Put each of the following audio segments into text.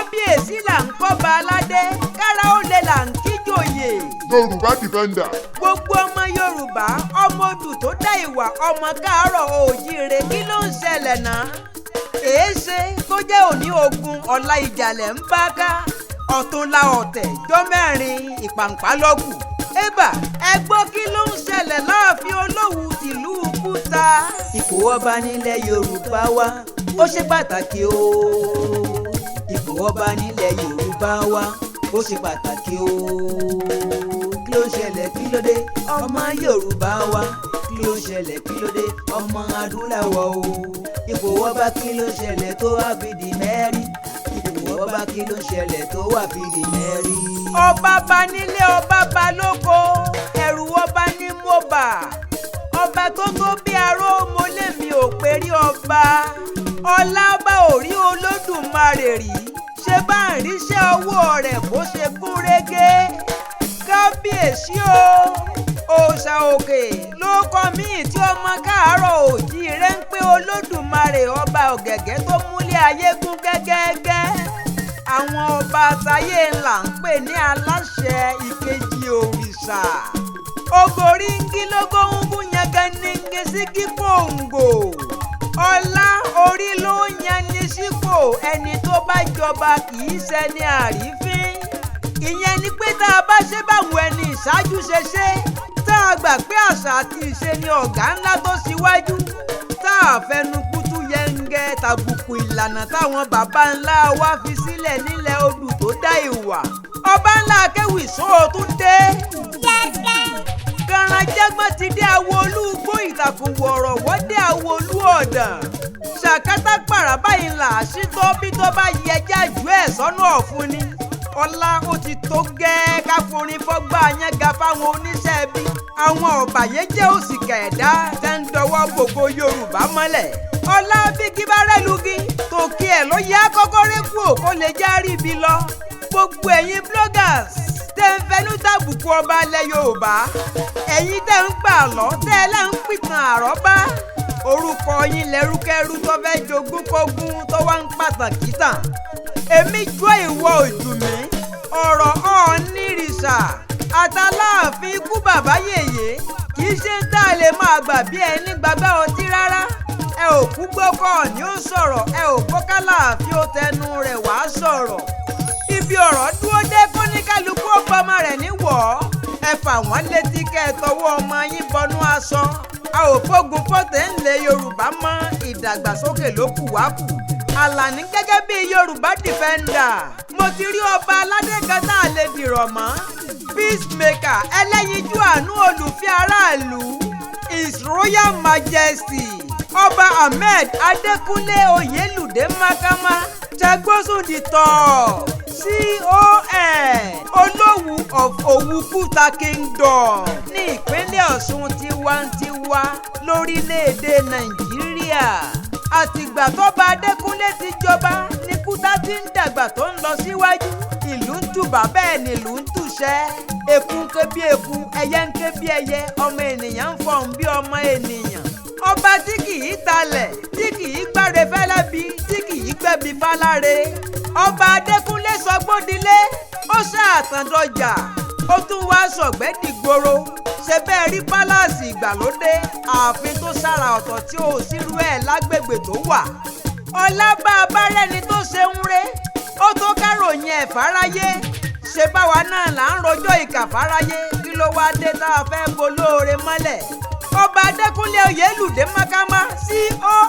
kábíyèsí là ń kọ́ba aládé kára ó lè là ń kíjòyè. Yorùbá defender. gbogbo ọmọ Yorùbá ọmọ odù tó dá ìwà ọmọ káàárọ̀ oòjíire kí ló ń ṣẹlẹ̀ náà. èéṣe tó jẹ́ òní ogun ọ̀la ìjàlẹ̀ ń bá ká ọ̀túnla ọ̀tẹ̀ jọ́ mẹ́rin ìpàǹpá lọ́kù. ébà ẹ gbọ́ kí ló ń ṣẹlẹ̀ láàfin Olówu tìlú Kúta. ipò ọba nílẹ̀ Yorùbá wa ó ṣe pàtàkì o. ipò ọba nílẹ̀ Yorùbá wa ó ṣe pàtàkì o. kí ló ń ṣẹlẹ̀ kí ló dé ọmọ Yorùbá wa kí ló ń ṣẹlẹ̀ kí ló dé ọmọ adúláwọ̀ o. ipò ọba kí ló ń ṣẹlẹ̀ tó wá fi di mẹ́rin. ipò ọba kí ló ń ṣẹlẹ̀ tó wá fi di mẹ́rin. ọba bá nílé ọba bá lóko ẹrù ọba ní mọ́bà. ọba tó tó bí aró mọ́lé mi ò pérí ọba. ọlá ọba ò rí Olódùmarè rí ṣé bá ń ríṣẹ́ ọwọ́ rẹ̀ bó ṣe kún régé. kábíyèsí o òòṣà òkè ló kọ́ míì tí ọmọ káàárọ̀ oòjíire ń pé Olódùmarè ọba ọ̀gẹ̀gẹ̀ tó múlẹ̀ ayé gún gẹ́gẹ́gẹ́. àwọn ọba àtayé ńlá ń pè ní aláṣẹ ìkejì òrìṣà. ògòrí ń gí lógóńgún yangan ní ń gé sí kíkóńgò. ọlá orí ló ń yan ní sípò ẹni tó bá jọba kì í ṣẹni àrífín. ìyẹn ni pé tá a bá ṣe báwọn ẹni ìṣáájú ṣe ṣe tá a gbà pé àṣà àti ìṣe ni ọ̀gá ńlá tó ṣíwájú tá a fẹnu kútú yẹngẹ tàbùkù ìlànà táwọn baba ńlá wa fi sílẹ̀ nílẹ̀ odù tó dá ìwà. ọba ńlá Akéwì sóòtún dé. Kàràǹjẹ́gbọ́n ti dé awo olúgbó ìtàkùn wọ̀rọ̀ wọ́dé awo olú ọ̀dàn. ṣàkátà pàrà báyìí là á sí tó bí tó bá yẹ jájú ẹ̀ sọ́nà ọ̀fun ni. ọlá ó ti tó gẹ́ẹ́ ká forin fọ́gbà yẹn ga fáwọn oníṣẹ́ bí. àwọn ọ̀bàyéjẹ́ òṣìkà ẹ̀dá tẹ́ ń dọwọ́ gbogbo Yorùbá mọ́lẹ̀. ọlá bí kí bá rẹ́lugi tòkí ẹ̀ ló yá kọ́kọ́ rékù kó lè járí ibi lọ. gbogbo ẹ̀yin bloggers tẹ́ ń fẹnu tàbùkù ọba ilẹ̀ Yorùbá ẹ̀yin tẹ́ ń gbà lọ tẹ́ ẹ lẹ́ ń pìtàn àrọ́bá. orúkọ yín lẹ́rúkẹ́rú tó fẹ́ jogún kógún tó wá ń pàtàkì tàn. èmi jọ ìwọ ojú mi ọ̀rọ̀ ọ̀ọ́nìrìṣà àtàláàfin ikú bàbá yèyé kì í ṣe ń tá a lè máa gbà bí ẹni gbàgbá ọtí rárá. ẹ ò kú gbọ́kọ̀ ni ó sọ̀rọ̀ ẹ ò gbọ́kàláàfin ó tẹnu rẹ̀ wá sọ̀rọ̀. ibi ọ̀rọ̀ dúró dé kó ní kálukú ọgbọ́mọ rẹ̀ níwọ̀ ẹ fà wọ́n létí kẹ́ ẹ tọwọ́ ọmọ yín bọnú aṣọ. a ò fógun fọ́tẹ̀ ńlẹ̀ Yorùbá mọ́ ìdàgbàsókè ló kù wá kù. Àlàní gẹ́gẹ́ bí Yorùbá defender mo ti rí ọba aládé kan tá a lè dìrọ̀ mọ́. peacemaker ẹlẹ́yinjú àánú olùfẹ́ aráàlú His Royal Majesty Ọba Ahmed Adékúnlé Oyèlúdé Mákàmá Tẹgbósùndìtọ̀ CON Olówu of Òwu Kúta Kingdom ní ìpínlẹ̀ Ọ̀ṣun tiwantiwa lórílẹ̀‐èdè Nàìjíríà. àtìgbà tọ́ba Adékúnlé ti jọba ní Kúta ti ń dàgbà tó ń lọ síwájú. ìlú ń tùbà bẹ́ẹ̀ ni ìlú ń tùṣẹ́. eku ń ké bí eku ẹyẹ ń ké bí ẹyẹ ọmọ ènìyàn ń fọhùn bí ọmọ ènìyàn. ọba tí kì í talẹ̀ tí kì í gbáre fẹ́lẹ́bí tí kì í gbẹ̀bí fáláre. ọba Adékúnlé sọgbódilé ó ṣàtàndọjà ó tún wá sọ̀gbẹ́ dìgboro. ṣe bẹ́ẹ̀ rí pálásì ìgbàlódé ààfin tó sára ọ̀tọ̀ tí ò sírú ẹ̀ lágbègbè tó wà. ọlá bá a bá rẹ́ni tó ṣe ń ré ó tó káròyìn ẹ̀ fáráyé. ṣe báwa náà là ń rojọ́ ìkà fáráyé kí ló wá dé tá a fẹ́ bolóore mọ́lẹ̀. ọba Adékúnlé Oyèlúdé Mákàmá CON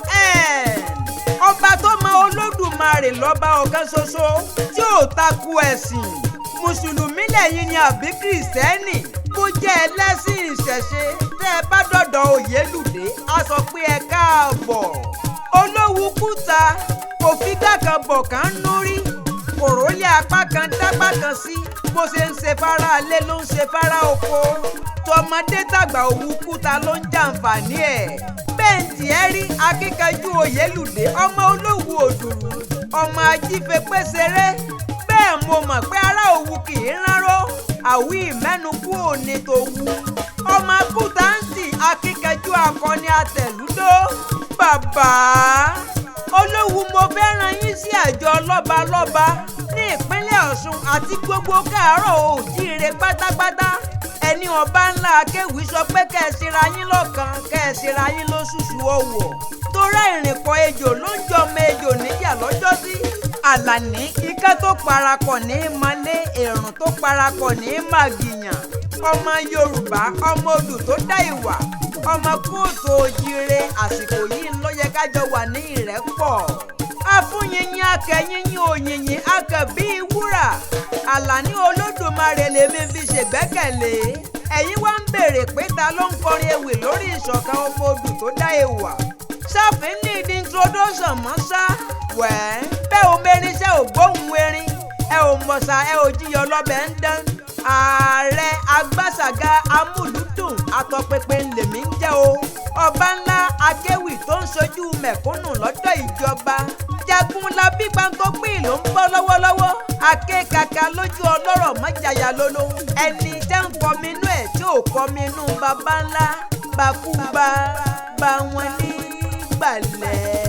ọba tó mọ Olódùmarè lọ́ba ọ̀kan ṣoṣo tí ò takú ẹ̀sìn. mùsùlùmí lẹ́yìn ni àbí kìrìsìtẹ́nì bó jẹ́ ẹlẹ́sìn ìṣẹ̀ṣe tẹ́ ẹ bá dọ̀dọ̀ Oyèlúdé á sọ pé ẹ káàbọ̀. Olówu Kúta kò figbá kan bọ̀ kán nú rí òrólé apá kan dápá kan sí bó ṣe ń ṣe fara alé ló ń ṣe fara oko. tọmọdé tàgbà Òwu Kúta ló ń jàǹfààní ẹ̀. bẹ́ẹ̀ntì ẹ rí akíkanjú Oyèlúdé ọmọ Olówu Òdùrú ọmọ ajífẹ́pẹ́ ṣeré. bẹ́ẹ̀ mo mọ̀ pé ará Òwu kì í ránró àwí ìmẹ́nukú òní tó wù. ọmọ Kúta ń tì akíkanjú akọni àtẹ̀lúdó. bàbá Olówu mo fẹ́ rán yín sí àjọ lọ́balọ́ba ní ìpínlẹ̀ Ọ̀ṣun àti gbogbo káàárọ̀ oòjíire pátápátá. Ẹni ọba ńlá Akéwì sọ pé kẹ́ ẹ ṣera yín lọ́kan, kẹ́ ẹ ṣera yín lóṣùṣù ọwọ̀. Torá ìrìnkọ̀ ejò ló ń jọmọ ejò níyà lọ́jọ́sí. Àlàní ikẹ́ tó parapọ̀ ní malé, èrùn tó parapọ̀ ní màgìyàn. Ọmọ Yorùbá, ọmọ odù tó dá ìwà, ọmọ kóòtù òjíire, àsìkò yìí ló yẹ kájọ wà ní ìrẹ́pọ̀. Afúnyìnyín akẹ́yìnyín òyìnyín akẹ́bí wúrà. Àlàní Olódùmarè lèmi fi ṣègbẹ́kẹ̀lé. Ẹ̀yin wá ń béèrè pé ta ló ń kọrin ewì lórí ìṣọ̀kan ọmọ odù tó dá ìwà. Ṣáfin ní ìdí introduction mọ́ ṣá. Wẹ́ẹ́ bẹ́ẹ̀ o mẹ́rin ṣe ò gbóhùn erin. Ẹ ò mọ̀ṣà ẹ ò jiyàn lọ́bẹ̀ ń dán. Ààrẹ agbáṣàga amúlùdùn àtọpinpin lèmi ń jẹ́ o. Ọba ńlá Akéwì tó ń ṣojú mẹ̀kúnnù lọ́dọ̀ ìjọba. Jagunlabi Gbáǹkọ́gbìn ló ń bọ́ lọ́wọ́lọ́wọ́. Akékaka lójú ọlọ́rọ̀ mọ́jàyà lóló. Ẹni jẹ́ ń kọminú ẹ̀ tí ò kọminú baba ńlá. Bàkúbà bá wọn ní gbàlẹ̀.